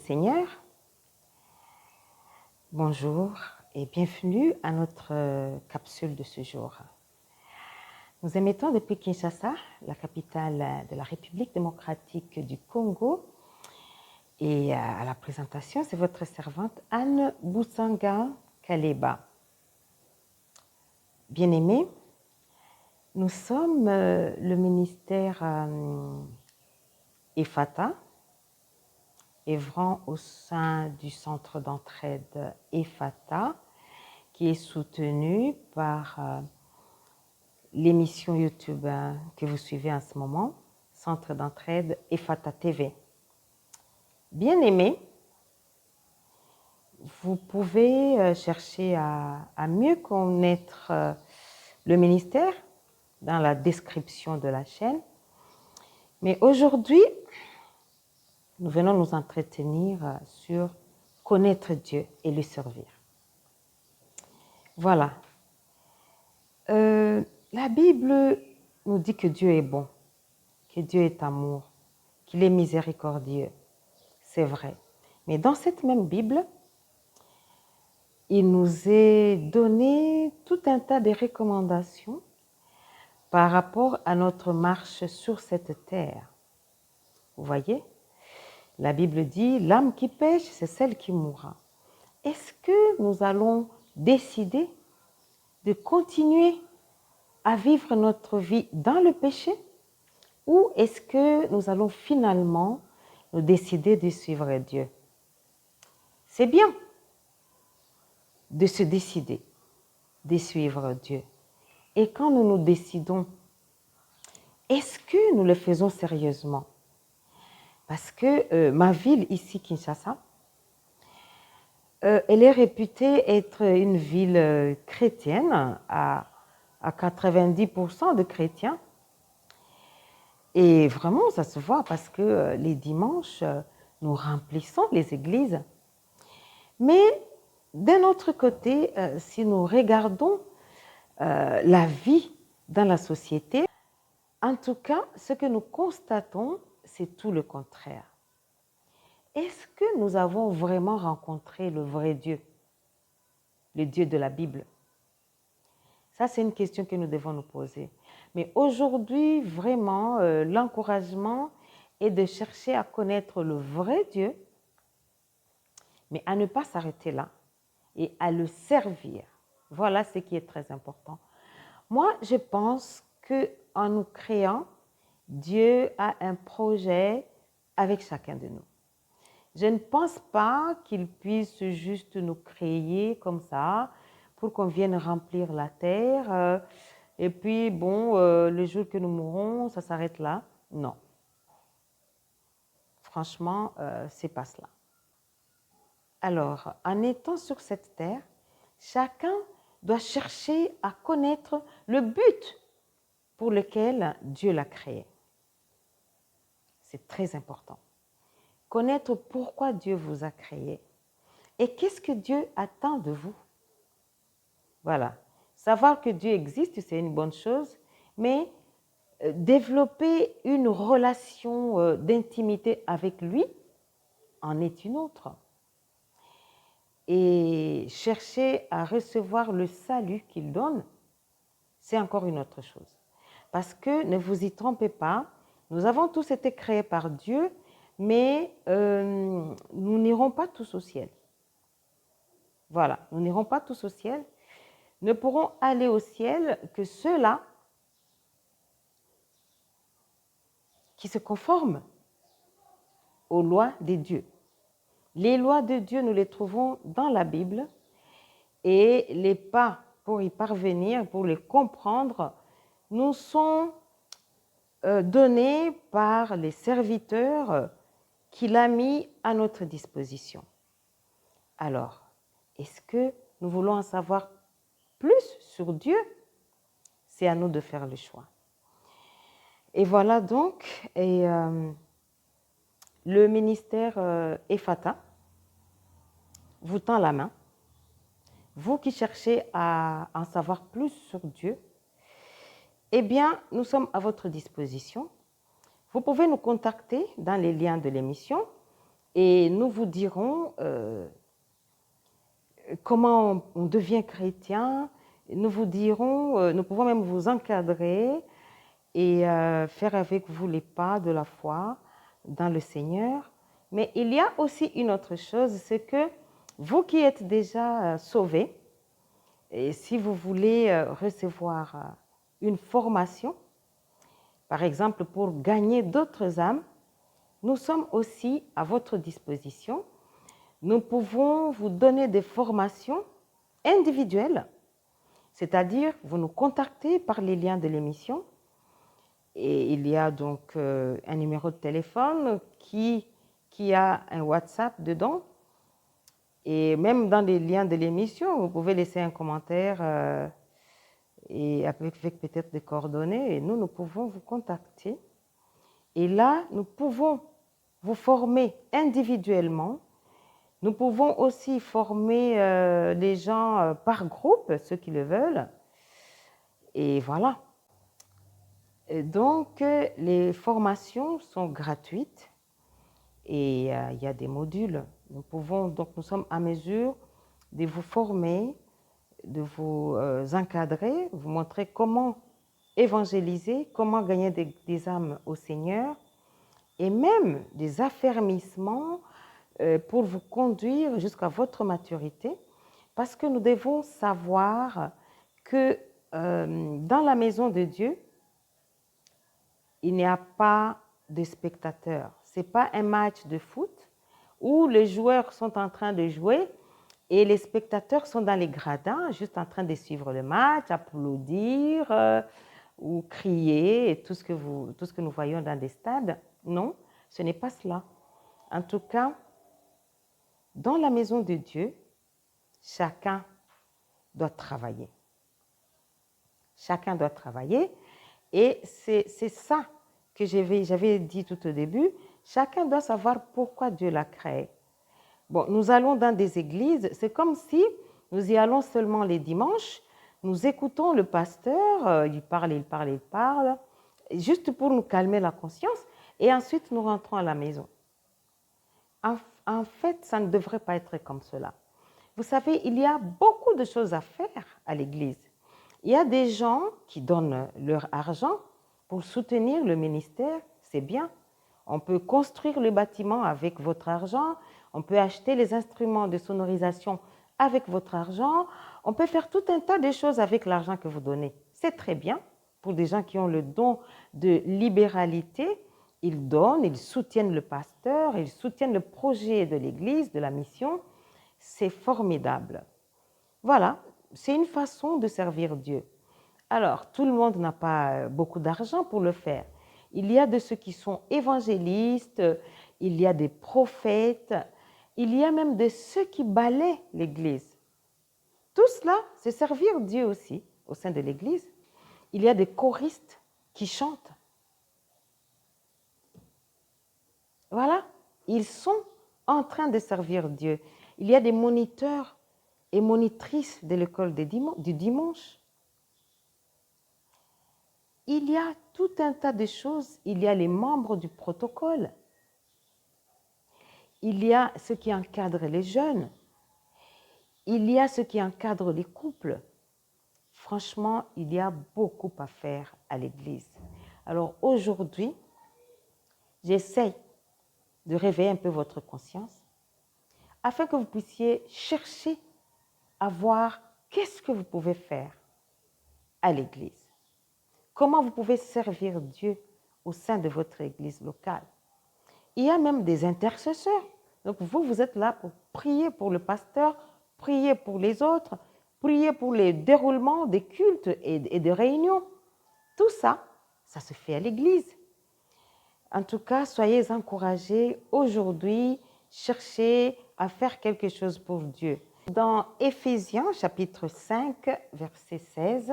Seigneur. Bonjour et bienvenue à notre capsule de ce jour. Nous émettons depuis Kinshasa, la capitale de la République démocratique du Congo. Et à la présentation, c'est votre servante Anne Boussanga Kaleba. Bien-aimés, nous sommes le ministère EFATA, œuvrant au sein du centre d'entraide EFATA, qui est soutenu par l'émission YouTube que vous suivez en ce moment, Centre d'entraide EFATA TV. Bien-aimés, vous pouvez chercher à mieux connaître le ministère dans la description de la chaîne. Mais aujourd'hui, nous venons nous entretenir sur connaître Dieu et le servir. Voilà. La Bible nous dit que Dieu est bon, que Dieu est amour, qu'il est miséricordieux. C'est vrai. Mais dans cette même Bible, il nous est donné tout un tas de recommandations par rapport à notre marche sur cette terre. Vous voyez? La Bible dit, l'âme qui pêche, c'est celle qui mourra. Est-ce que nous allons décider de continuer à vivre notre vie dans le péché ou est-ce que nous allons finalement nous décider de suivre Dieu? C'est bien de se décider de suivre Dieu. Et quand nous nous décidons, est-ce que nous le faisons sérieusement? Parce que ma ville ici, Kinshasa, elle est réputée être une ville chrétienne à 90% de chrétiens. Et vraiment, ça se voit parce que les dimanches, nous remplissons les églises. Mais d'un autre côté, si nous regardons la vie dans la société, en tout cas, ce que nous constatons, c'est tout le contraire. Est-ce que nous avons vraiment rencontré le vrai Dieu, le Dieu de la Bible? Ça, c'est une question que nous devons nous poser. Mais aujourd'hui, vraiment, l'encouragement est de chercher à connaître le vrai Dieu, mais à ne pas s'arrêter là et à le servir. Voilà ce qui est très important. Moi, je pense qu'en nous créant, Dieu a un projet avec chacun de nous. Je ne pense pas qu'il puisse juste nous créer comme ça pour qu'on vienne remplir la terre et puis, bon, le jour que nous mourrons, ça s'arrête là. Non. Franchement, c'est pas cela. Alors, en étant sur cette terre, chacun doit chercher à connaître le but pour lequel Dieu l'a créé. C'est très important. Connaître pourquoi Dieu vous a créé et qu'est-ce que Dieu attend de vous. Voilà. Savoir que Dieu existe, c'est une bonne chose, mais développer une relation d'intimité avec lui en est une autre. Et chercher à recevoir le salut qu'il donne, c'est encore une autre chose. Parce que, ne vous y trompez pas, nous avons tous été créés par Dieu, mais nous n'irons pas tous au ciel. Voilà, nous n'irons pas tous au ciel. Ne pourront aller au ciel que ceux-là qui se conforment aux lois des dieux. Les lois de Dieu, nous les trouvons dans la Bible et les pas pour y parvenir, pour les comprendre, nous sont donnés par les serviteurs qu'il a mis à notre disposition. Alors, est-ce que nous voulons en savoir plus sur Dieu? C'est à nous de faire le choix. Et voilà donc, le ministère EFATA vous tend la main. Vous qui cherchez à en savoir plus sur Dieu, eh bien, nous sommes à votre disposition. Vous pouvez nous contacter dans les liens de l'émission et nous vous dirons comment on devient chrétien. Nous vous dirons, nous pouvons même vous encadrer et faire avec vous les pas de la foi dans le Seigneur. Mais il y a aussi une autre chose, c'est que vous qui êtes déjà sauvés, et si vous voulez recevoir une formation, par exemple pour gagner d'autres âmes, nous sommes aussi à votre disposition. Nous pouvons vous donner des formations individuelles, c'est-à-dire vous nous contactez par les liens de l'émission et il y a donc un numéro de téléphone qui a un WhatsApp dedans et même dans les liens de l'émission, vous pouvez laisser un commentaire et avec peut-être des coordonnées et nous pouvons vous contacter. Et là, nous pouvons vous former individuellement. Nous pouvons aussi former les gens par groupe, ceux qui le veulent. Et voilà. Et donc, les formations sont gratuites et il y a des modules. Nous sommes à mesure de vous former, de vous encadrer, vous montrer comment évangéliser, comment gagner des âmes au Seigneur et même des affermissements pour vous conduire jusqu'à votre maturité, parce que nous devons savoir que dans la maison de Dieu, il n'y a pas de spectateurs. Ce n'est pas un match de foot où les joueurs sont en train de jouer et les spectateurs sont dans les gradins, juste en train de suivre le match, applaudir ou crier, et tout ce que nous voyons dans des stades. Non, ce n'est pas cela. En tout cas, dans la maison de Dieu, chacun doit travailler. Chacun doit travailler et c'est ça que j'avais dit tout au début. Chacun doit savoir pourquoi Dieu l'a créé. Bon, nous allons dans des églises, c'est comme si nous y allons seulement les dimanches, nous écoutons le pasteur, il parle, juste pour nous calmer la conscience et ensuite nous rentrons à la maison. En fait, ça ne devrait pas être comme cela. Vous savez, il y a beaucoup de choses à faire à l'église. Il y a des gens qui donnent leur argent pour soutenir le ministère, c'est bien. On peut construire le bâtiment avec votre argent, on peut acheter les instruments de sonorisation avec votre argent, on peut faire tout un tas de choses avec l'argent que vous donnez. C'est très bien pour des gens qui ont le don de libéralité. Ils donnent, ils soutiennent le pasteur, ils soutiennent le projet de l'Église, de la mission. C'est formidable. Voilà, c'est une façon de servir Dieu. Alors, tout le monde n'a pas beaucoup d'argent pour le faire. Il y a de ceux qui sont évangélistes, il y a des prophètes, il y a même de ceux qui balaient l'Église. Tout cela, c'est servir Dieu aussi au sein de l'Église. Il y a des choristes qui chantent. Voilà, ils sont en train de servir Dieu. Il y a des moniteurs et monitrices de l'école du dimanche. Il y a tout un tas de choses. Il y a les membres du protocole. Il y a ceux qui encadrent les jeunes. Il y a ceux qui encadrent les couples. Franchement, il y a beaucoup à faire à l'Église. Alors aujourd'hui, j'essaie de réveiller un peu votre conscience afin que vous puissiez chercher à voir qu'est-ce que vous pouvez faire à l'Église. Comment vous pouvez servir Dieu au sein de votre Église locale. Il y a même des intercesseurs. Donc vous êtes là pour prier pour le pasteur, prier pour les autres, prier pour les déroulements des cultes et des réunions. Tout ça, ça se fait à l'Église. En tout cas, soyez encouragés aujourd'hui, cherchez à faire quelque chose pour Dieu. Dans Éphésiens chapitre 5, verset 16,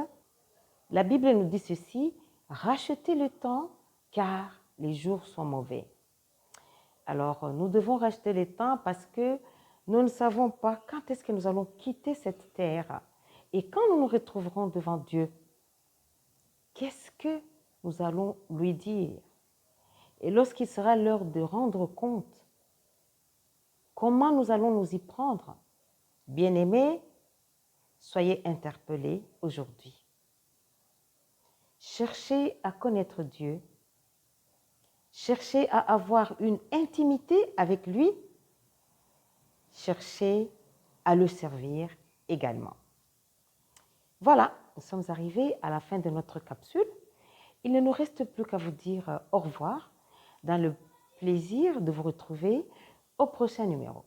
la Bible nous dit ceci, « Rachetez le temps car les jours sont mauvais. » Alors, nous devons racheter le temps parce que nous ne savons pas quand est-ce que nous allons quitter cette terre et quand nous nous retrouverons devant Dieu. Qu'est-ce que nous allons lui dire? Et lorsqu'il sera l'heure de rendre compte, Comment nous allons nous y prendre? Bien-aimés, soyez interpellés aujourd'hui. Cherchez à connaître Dieu. Cherchez à avoir une intimité avec lui. Cherchez à le servir également. Voilà, nous sommes arrivés à la fin de notre capsule. Il ne nous reste plus qu'à vous dire au revoir dans le plaisir de vous retrouver au prochain numéro.